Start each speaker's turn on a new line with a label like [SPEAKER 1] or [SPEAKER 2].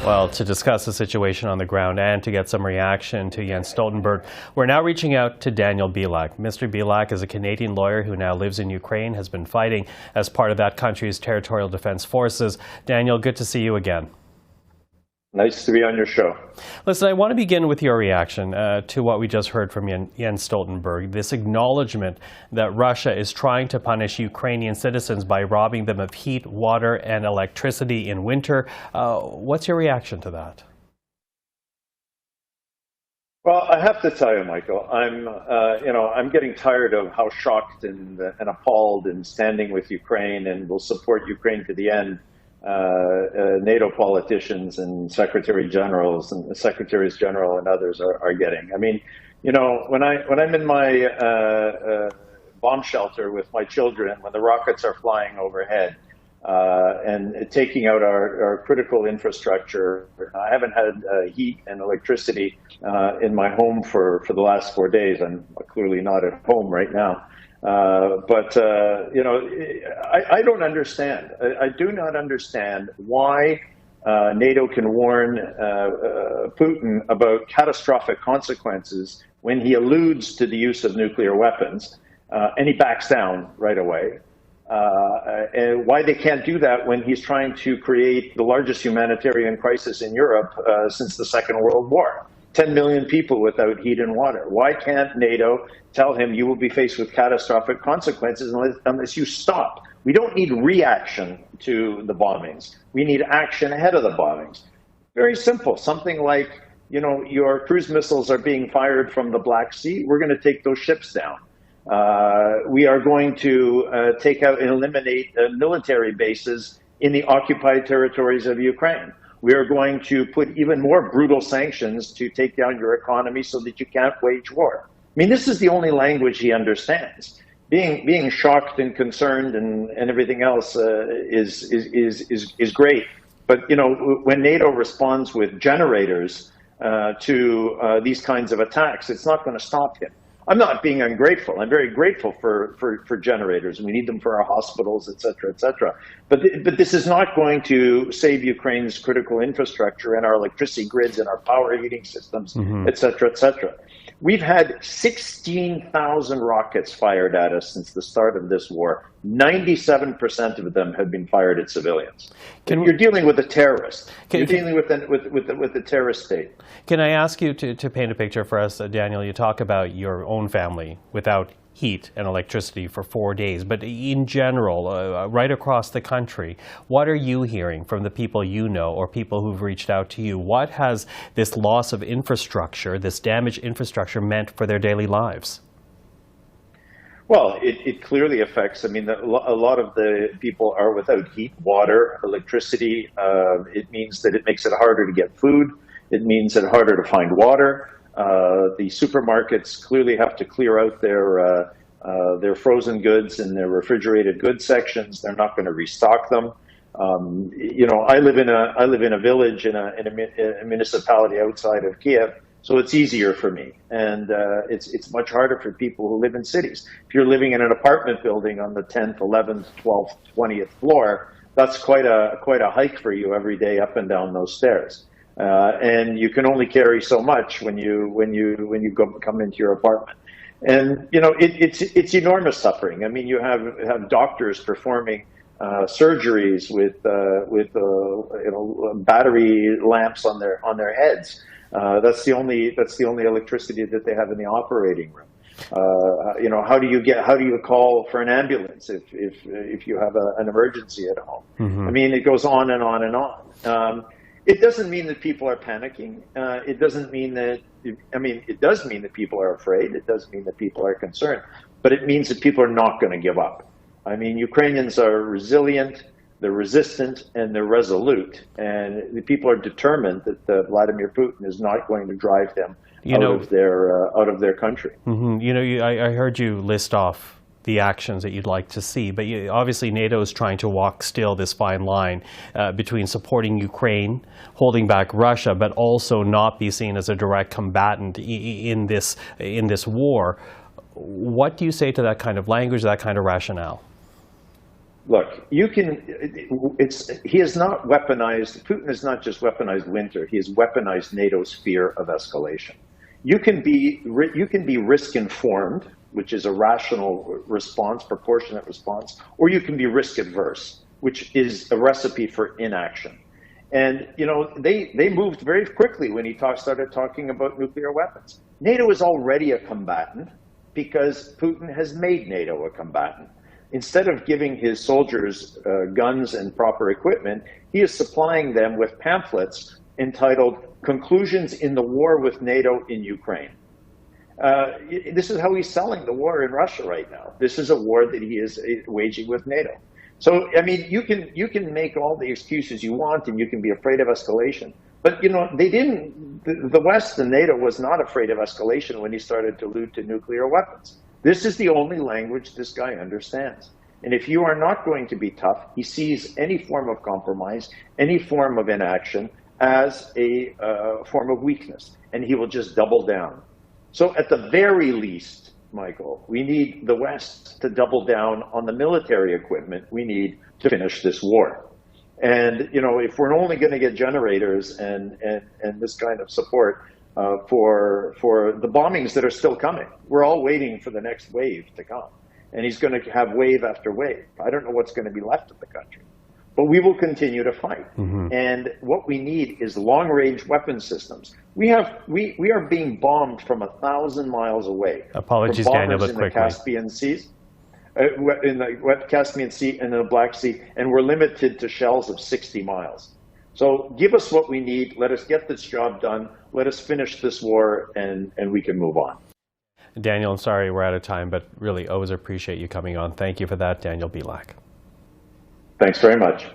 [SPEAKER 1] Well, to discuss the situation on the ground and to get some reaction to Jens Stoltenberg, we're now reaching out to Daniel Bilak. Mr. Bilak is a Canadian lawyer who now lives in Ukraine, has been fighting as part of that country's Territorial Defence Forces. Daniel, good to see you again.
[SPEAKER 2] Nice to be on your show.
[SPEAKER 1] Listen, I want to begin with your reaction to what we just heard from Jens Stoltenberg, this acknowledgement that Russia is trying to punish Ukrainian citizens by robbing them of heat, water, and electricity in winter. What's your reaction to that?
[SPEAKER 2] Well, I have to tell you, Michael, I'm getting tired of how shocked and appalled and standing with Ukraine and will support Ukraine to the end. NATO politicians and secretaries general and others are getting. I mean, when I'm in my bomb shelter with my children, when the rockets are flying overhead and taking out our critical infrastructure, I haven't had heat and electricity in my home for the last 4 days. I'm clearly not at home right now. I don't understand. I do not understand why NATO can warn Putin about catastrophic consequences when he alludes to the use of nuclear weapons, and he backs down right away. And why they can't do that when he's trying to create the largest humanitarian crisis in Europe since the Second World War. 10 million people without heat and water. Why can't NATO tell him you will be faced with catastrophic consequences unless you stop? We don't need reaction to the bombings. We need action ahead of the bombings. Very simple. Something like, your cruise missiles are being fired from the Black Sea. We're going to take those ships down. We are going to take out and eliminate military bases in the occupied territories of Ukraine. We are going to put even more brutal sanctions to take down your economy so that you can't wage war. I mean, this is the only language he understands. Being shocked and concerned and everything else is great. But when NATO responds with generators to these kinds of attacks, it's not going to stop him. I'm not being ungrateful. I'm very grateful for generators. We need them for our hospitals, et cetera, et cetera. But this is not going to save Ukraine's critical infrastructure and our electricity grids and our power heating systems, et cetera, et cetera. We've had 16,000 rockets fired at us since the start of this war. 97% of them have been fired at civilians. You're dealing with a terrorist. You're dealing with the terrorist state. Can
[SPEAKER 1] I ask you to paint a picture for us, Daniel? You talk about your own family without heat and electricity for 4 days, but in general, right across the country, what are you hearing from the people you know or people who've reached out to you? What has this loss of infrastructure, this damaged infrastructure, meant for their daily lives?
[SPEAKER 2] Well, it clearly affects. I mean, a lot of the people are without heat, water, electricity. It means that it makes it harder to get food. It means it harder to find water. The supermarkets clearly have to clear out their frozen goods and their refrigerated goods sections. They're not going to restock them. I live in a village in a municipality outside of Kiev, so it's easier for me. And it's much harder for people who live in cities. If you're living in an apartment building on the 10th, 11th, 12th, 20th floor, that's quite a hike for you every day up and down those stairs. And you can only carry so much when you come into your apartment, and it's enormous suffering. I mean, you have doctors performing surgeries with battery lamps on their heads. That's the only electricity that they have in the operating room. How do you call for an ambulance if you have an emergency at home? I mean, it goes on and on and on. It doesn't mean that people are panicking. It doesn't mean that, it does mean that people are afraid. It does mean that people are concerned, but it means that people are not going to give up. I mean, Ukrainians are resilient, they're resistant, and they're resolute. And the people are determined that Vladimir Putin is not going to drive them out of their country.
[SPEAKER 1] I heard you list off the actions that you'd like to see. But obviously NATO is trying to walk still this fine line between supporting Ukraine, holding back Russia, but also not be seen as a direct combatant in this war. What do you say to that kind of language, that kind of rationale?
[SPEAKER 2] Look, he has not weaponized, Putin has not just weaponized winter, he has weaponized NATO's fear of escalation. You can be risk informed, which is a rational response, proportionate response, or you can be risk adverse, which is a recipe for inaction. And, you know, they moved very quickly when he started talking about nuclear weapons. NATO is already a combatant because Putin has made NATO a combatant. Instead of giving his soldiers guns and proper equipment, he is supplying them with pamphlets entitled Conclusions in the War with NATO in Ukraine. This is how he's selling the war in Russia right now. This is a war that he is waging with NATO. So, I mean, you can make all the excuses you want and you can be afraid of escalation. But, you know, the West and NATO was not afraid of escalation when he started to allude to nuclear weapons. This is the only language this guy understands. And if you are not going to be tough, he sees any form of compromise, any form of inaction as a form of weakness, and he will just double down. So at the very least, Michael, we need the West to double down on the military equipment we need to finish this war. And, you know, if we're only going to get generators and this kind of support for the bombings that are still coming, we're all waiting for the next wave to come. And he's going to have wave after wave. I don't know what's going to be left of the country. But we will continue to fight. Mm-hmm. And what we need is long-range weapon systems. We are being bombed from 1,000 miles away.
[SPEAKER 1] Apologies, Daniel, but quickly.
[SPEAKER 2] In the Caspian Seas, in the Caspian Sea and in the Black Sea, and we're limited to shells of 60 miles. So give us what we need. Let us get this job done. Let us finish this war, and we can move on.
[SPEAKER 1] Daniel, I'm sorry we're out of time, but really always appreciate you coming on. Thank you for that, Daniel Bilak.
[SPEAKER 2] Thanks very much.